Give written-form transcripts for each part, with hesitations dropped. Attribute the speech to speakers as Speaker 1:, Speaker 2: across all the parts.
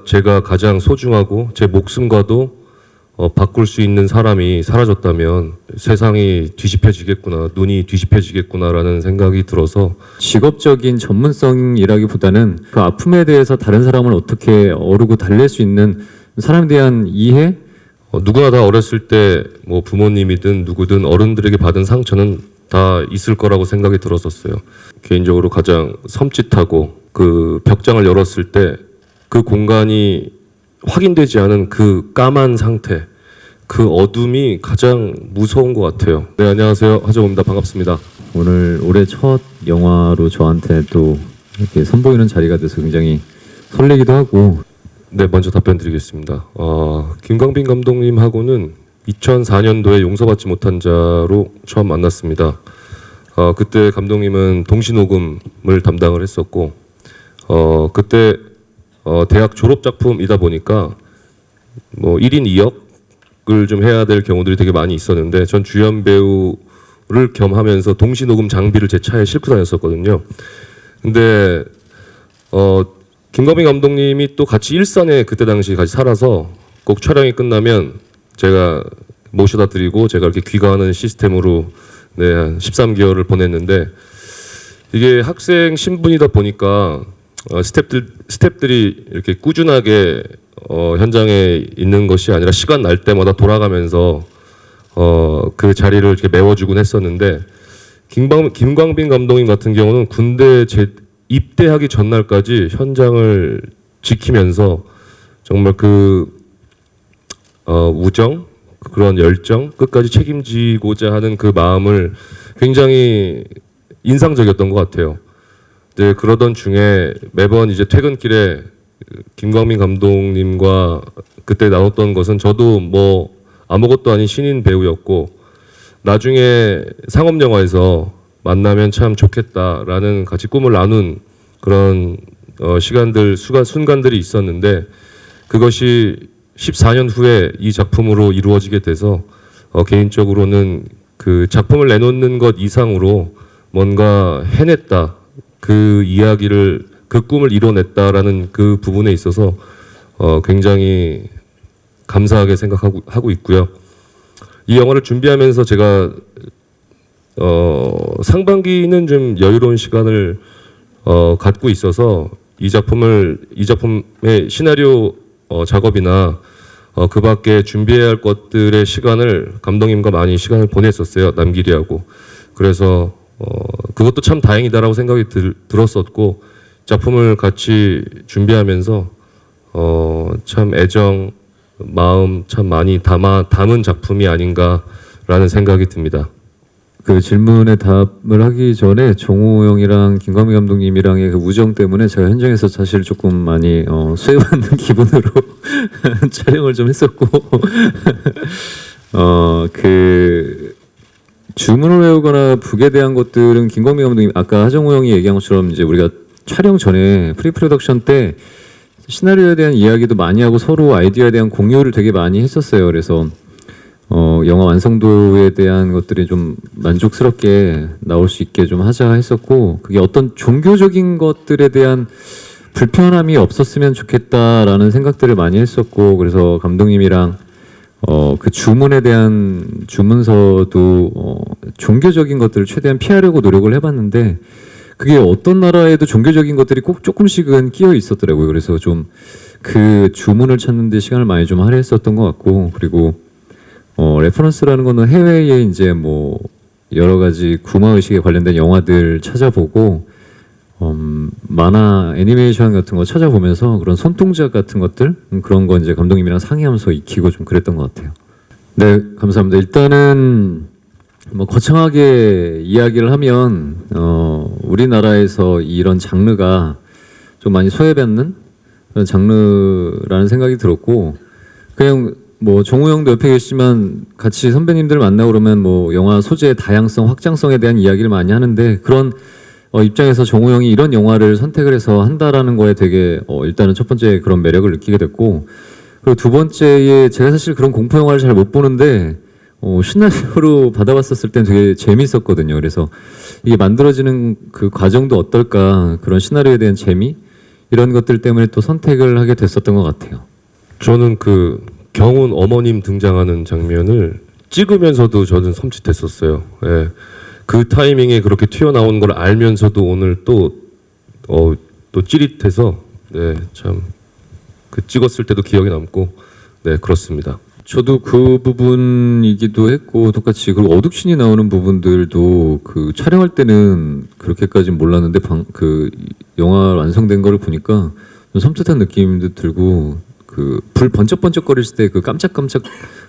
Speaker 1: 제가 가장 소중하고 제 목숨과도 바꿀 수 있는 사람이 사라졌다면 세상이 뒤집혀지겠구나, 눈이 뒤집혀지겠구나라는 생각이 들어서
Speaker 2: 직업적인 전문성이라기보다는 그 아픔에 대해서 다른 사람을 어떻게 어루고 달랠 수 있는 사람에 대한 이해?
Speaker 1: 누구나 다 어렸을 때 뭐 부모님이든 누구든 어른들에게 받은 상처는 다 있을 거라고 생각이 들었었어요. 개인적으로 가장 섬찟하고 그 벽장을 열었을 때 그 공간이 확인되지 않은 그 까만 상태, 그 어둠이 가장 무서운 것 같아요. 네, 안녕하세요. 하정우입니다. 반갑습니다.
Speaker 2: 오늘 올해 첫 영화로 저한테 또 이렇게 선보이는 자리가 돼서 굉장히 설레기도 하고.
Speaker 1: 네, 먼저 답변 드리겠습니다. 김광빈 감독님하고는 2004년도에 용서받지 못한 자로 처음 만났습니다. 그때 감독님은 동시녹음을 담당을 했었고, 그때 대학 졸업 작품이다 보니까 뭐 1인 2역을 좀 해야 될 경우들이 되게 많이 있었는데, 전 주연 배우를 겸하면서 동시녹음 장비를 제 차에 싣고 다녔었거든요. 근데 김광빈 감독님이 또 같이 일산에 그때 당시 같이 살아서 꼭 촬영이 끝나면 제가 모셔다 드리고 제가 이렇게 귀가하는 시스템으로 한 13개월을 보냈는데, 이게 학생 신분이다 보니까 스태프들이 이렇게 꾸준하게 현장에 있는 것이 아니라 시간 날 때마다 돌아가면서 그 자리를 이렇게 메워주곤 했었는데, 김광빈 감독님 같은 경우는 군대 입대하기 전날까지 현장을 지키면서 정말 그 우정, 그런 열정, 끝까지 책임지고자 하는 그 마음을 굉장히 인상적이었던 것 같아요. 네, 그러던 중에 매번 이제 퇴근길에 김광빈 감독님과 그때 나눴던 것은, 저도 뭐 아무것도 아닌 신인 배우였고 나중에 상업 영화에서 만나면 참 좋겠다라는 같이 꿈을 나눈 그런 순간들이 있었는데, 그것이 14년 후에 이 작품으로 이루어지게 돼서 개인적으로는 그 작품을 내놓는 것 이상으로 뭔가 해냈다, 그 이야기를, 그 꿈을 이뤄냈다라는 그 부분에 있어서 굉장히 감사하게 생각하고 있고요. 이 영화를 준비하면서 제가 상반기는 좀 여유로운 시간을 갖고 있어서 이 작품의 시나리오 작업이나 그 밖에 준비해야 할 것들의 시간을 감독님과 많이 시간을 보냈었어요. 남길이하고. 그래서 그것도 참 다행이다라고 생각이 들었었고, 작품을 같이 준비하면서 참 애정, 마음 참 많이 담은 작품이 아닌가라는 생각이 듭니다.
Speaker 2: 그 질문에 답을 하기 전에 정우 형이랑 김광민 감독님이랑의 그 우정 때문에 제가 현장에서 사실 조금 많이 수혜받는 기분으로 촬영을 좀 했었고 그 주문을 외우거나 북에 대한 것들은 김광민 감독님, 아까 하정우 형이 얘기한 것처럼 이제 우리가 촬영 전에 프리프로덕션 때 시나리오에 대한 이야기도 많이 하고 서로 아이디어에 대한 공유를 되게 많이 했었어요. 그래서 영화 완성도에 대한 것들이 좀 만족스럽게 나올 수 있게 좀 하자 했었고, 그게 어떤 종교적인 것들에 대한 불편함이 없었으면 좋겠다라는 생각들을 많이 했었고, 그래서 감독님이랑 그 주문에 대한 주문서도 종교적인 것들을 최대한 피하려고 노력을 해봤는데, 그게 어떤 나라에도 종교적인 것들이 꼭 조금씩은 끼어 있었더라고요. 그래서 좀 그 주문을 찾는 데 시간을 많이 좀 할애했었던 것 같고, 그리고 레퍼런스라는 거는 해외에 이제 뭐 여러 가지 구마 의식에 관련된 영화들 찾아보고 만화 애니메이션 같은 거 찾아보면서 그런 손동작 같은 것들, 그런 거 이제 감독님이랑 상의하면서 익히고 좀 그랬던 것 같아요. 네, 감사합니다. 일단은 뭐 거창하게 이야기를 하면 우리나라에서 이런 장르가 좀 많이 소외받는 그런 장르라는 생각이 들었고, 그냥 뭐 정우 형도 옆에 계시지만 같이 선배님들 만나고 그러면 뭐 영화 소재의 다양성, 확장성에 대한 이야기를 많이 하는데, 그런 입장에서 정우 형이 이런 영화를 선택을 해서 한다라는 거에 되게 일단은 첫 번째 그런 매력을 느끼게 됐고, 그리고 두 번째에 제가 사실 그런 공포 영화를 잘 못 보는데 시나리오로 받아봤었을 땐 되게 재밌었거든요. 그래서 이게 만들어지는 그 과정도 어떨까, 그런 시나리오에 대한 재미, 이런 것들 때문에 또 선택을 하게 됐었던 것 같아요.
Speaker 1: 저는 그 경훈 어머님 등장하는 장면을 찍으면서도 저는 섬찟했었어요. 예. 그 타이밍에 그렇게 튀어나오는 걸 알면서도 오늘 또 찌릿해서 네, 참 그 찍었을 때도 기억에 남고 네, 그렇습니다.
Speaker 2: 저도 그 부분이기도 했고 똑같이 그리고 어둑신이 나오는 부분들도 그 촬영할 때는 그렇게까지 몰랐는데 그 영화 완성된 거를 보니까 좀 섬찟한 느낌도 들고 그 불 번쩍번쩍거렸을 때 그 깜짝깜짝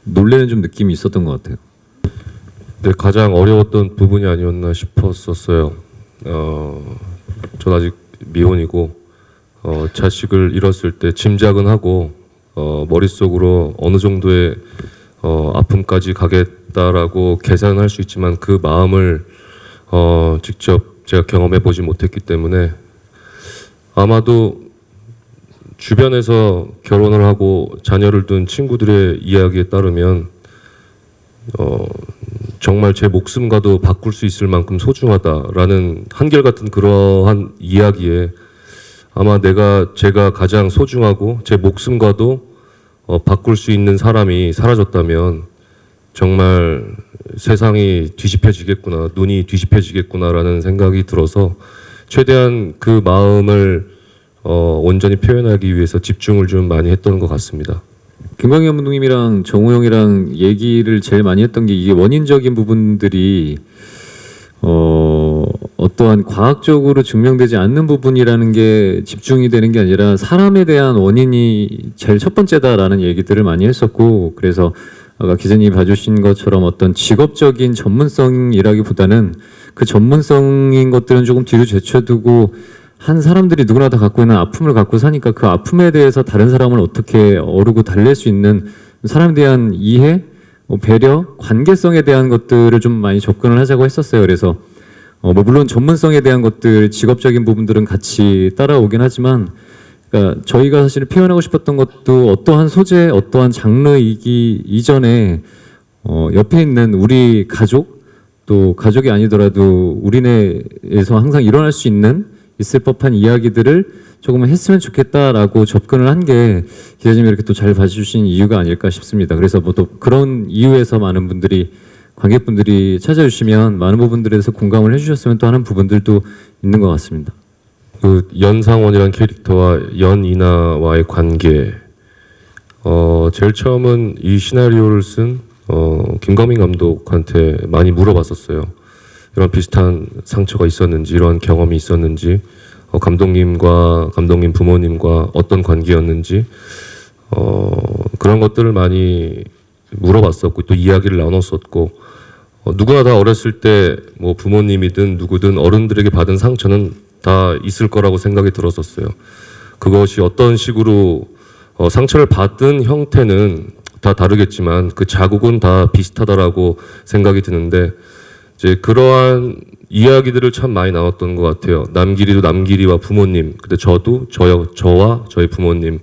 Speaker 2: 놀래는 좀 느낌이 있었던 것 같아요.
Speaker 1: 네, 가장 어려웠던 부분이 아니었나 싶었었어요. 전 아직 미혼이고 자식을 잃었을 때 짐작은 하고 머릿속으로 어느 정도의 아픔까지 가겠다라고 계산할 수 있지만 그 마음을 직접 제가 경험해 보지 못했기 때문에 아마도 주변에서 결혼을 하고 자녀를 둔 친구들의 이야기에 따르면 정말 제 목숨과도 바꿀 수 있을 만큼 소중하다라는 한결같은 그러한 이야기에 아마 제가 가장 소중하고 제 목숨과도 바꿀 수 있는 사람이 사라졌다면 정말 세상이 뒤집혀지겠구나, 눈이 뒤집혀지겠구나라는 생각이 들어서 최대한 그 마음을 온전히 표현하기 위해서 집중을 좀 많이 했던 것 같습니다.
Speaker 2: 김광희 감독님이랑 정우 형이랑 얘기를 제일 많이 했던 게 이게 원인적인 부분들이 어떠한 과학적으로 증명되지 않는 부분이라는 게 집중이 되는 게 아니라 사람에 대한 원인이 제일 첫 번째다라는 얘기들을 많이 했었고 그래서 아까 기자님이 봐주신 것처럼 어떤 직업적인 전문성이라기보다는 그 전문성인 것들은 조금 뒤로 제쳐두고 한 사람들이 누구나 다 갖고 있는 아픔을 갖고 사니까 그 아픔에 대해서 다른 사람을 어떻게 어루고 달랠 수 있는 사람에 대한 이해, 배려, 관계성에 대한 것들을 좀 많이 접근을 하자고 했었어요. 그래서 물론 전문성에 대한 것들, 직업적인 부분들은 같이 따라오긴 하지만 그러니까 저희가 사실 표현하고 싶었던 것도 어떠한 소재, 어떠한 장르이기 이전에 옆에 있는 우리 가족, 또 가족이 아니더라도 우리 내에서 항상 일어날 수 있을 법한 이야기들을 조금 했으면 좋겠다라고 접근을 한 게 기자님이 이렇게 또 잘 봐주신 이유가 아닐까 싶습니다. 그래서 뭐 또 그런 이유에서 많은 분들이 관객분들이 찾아주시면 많은 부분들에 대해서 공감을 해주셨으면 또 하는 부분들도 있는 것 같습니다.
Speaker 1: 그 연상원이라는 캐릭터와 연이나와의 관계 제일 처음은 이 시나리오를 쓴 김광민 감독한테 많이 물어봤었어요. 이런 비슷한 상처가 있었는지 이런 경험이 있었는지 감독님과 감독님 부모님과 어떤 관계였는지 그런 것들을 많이 물어봤었고 또 이야기를 나눴었고 누구나 다 어렸을 때 뭐 부모님이든 누구든 어른들에게 받은 상처는 다 있을 거라고 생각이 들었었어요. 그것이 어떤 식으로 상처를 받은 형태는 다 다르겠지만 그 자국은 다 비슷하다라고 생각이 드는데 이제 그러한 이야기들을 참 많이 나눴던 것 같아요. 남길이도 남길이와 부모님, 근데 저와 저희 부모님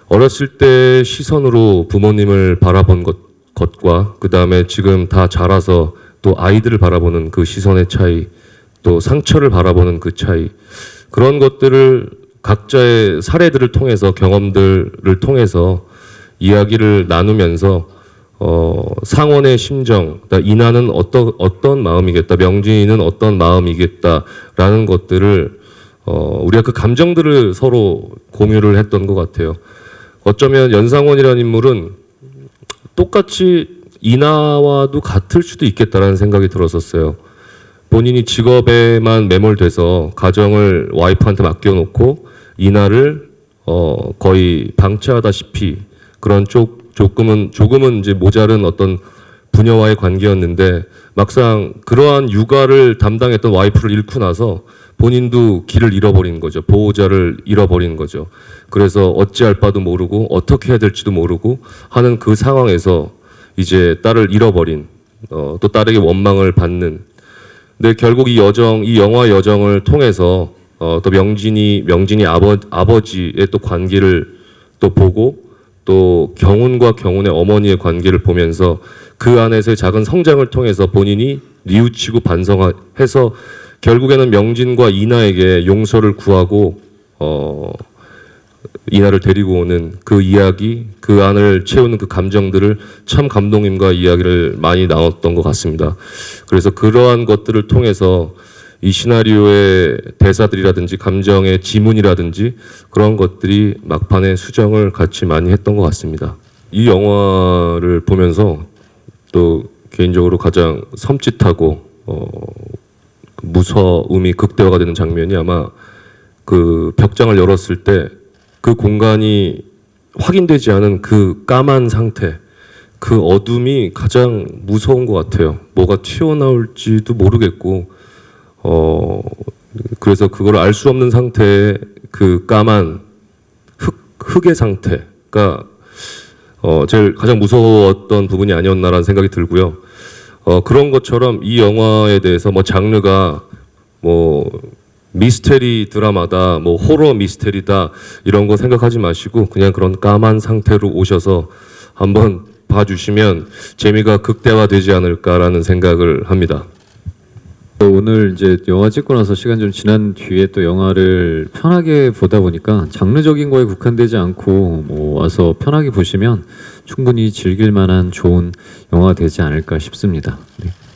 Speaker 1: 어렸을 때 시선으로 부모님을 바라본 것과 그 다음에 지금 다 자라서 또 아이들을 바라보는 그 시선의 차이, 또 상처를 바라보는 그 차이, 그런 것들을 각자의 사례들을 통해서 경험들을 통해서 이야기를 나누면서 상원의 심정, 이나는 어떤 마음이겠다, 명진이는 어떤 마음이겠다라는 것들을 우리가 그 감정들을 서로 공유를 했던 것 같아요. 어쩌면 연상원이라는 인물은 똑같이 이나와도 같을 수도 있겠다라는 생각이 들었었어요. 본인이 직업에만 매몰돼서 가정을 와이프한테 맡겨놓고 이나를 거의 방치하다시피 그런 조금은 이제 모자른 어떤 부녀와의 관계였는데 막상 그러한 육아를 담당했던 와이프를 잃고 나서 본인도 길을 잃어버린 거죠. 보호자를 잃어버린 거죠. 그래서 어찌할 바도 모르고 어떻게 해야 될지도 모르고 하는 그 상황에서 이제 딸을 잃어버린 또 딸에게 원망을 받는. 근데 결국 이 영화 여정을 통해서 또 명진이 아버지의 또 관계를 또 보고 또 경훈과 경훈의 어머니의 관계를 보면서 그 안에서의 작은 성장을 통해서 본인이 뉘우치고 반성해서 결국에는 명진과 이나에게 용서를 구하고 이나를 데리고 오는 그 이야기, 그 안을 채우는 그 감정들을 참 감독님과 이야기를 많이 나눴던 것 같습니다. 그래서 그러한 것들을 통해서 이 시나리오의 대사들이라든지 감정의 지문이라든지 그런 것들이 막판에 수정을 같이 많이 했던 것 같습니다. 이 영화를 보면서 또 개인적으로 가장 섬찟하고 무서움이 극대화가 되는 장면이 아마 그 벽장을 열었을 때 그 공간이 확인되지 않은 그 까만 상태, 그 어둠이 가장 무서운 것 같아요. 뭐가 튀어나올지도 모르겠고, 그래서 그걸 알 수 없는 상태의 그 까만 흙의 상태가 제일 가장 무서웠던 부분이 아니었나라는 생각이 들고요. 그런 것처럼 이 영화에 대해서 뭐 장르가 뭐 미스테리 드라마다, 뭐 호러 미스테리다 이런 거 생각하지 마시고 그냥 그런 까만 상태로 오셔서 한번 봐주시면 재미가 극대화되지 않을까라는 생각을 합니다.
Speaker 2: 오늘 이제 영화 찍고 나서 시간 좀 지난 뒤에 또 영화를 편하게 보다 보니까 장르적인 거에 국한되지 않고 뭐 와서 편하게 보시면 충분히 즐길 만한 좋은 영화가 되지 않을까 싶습니다. 네.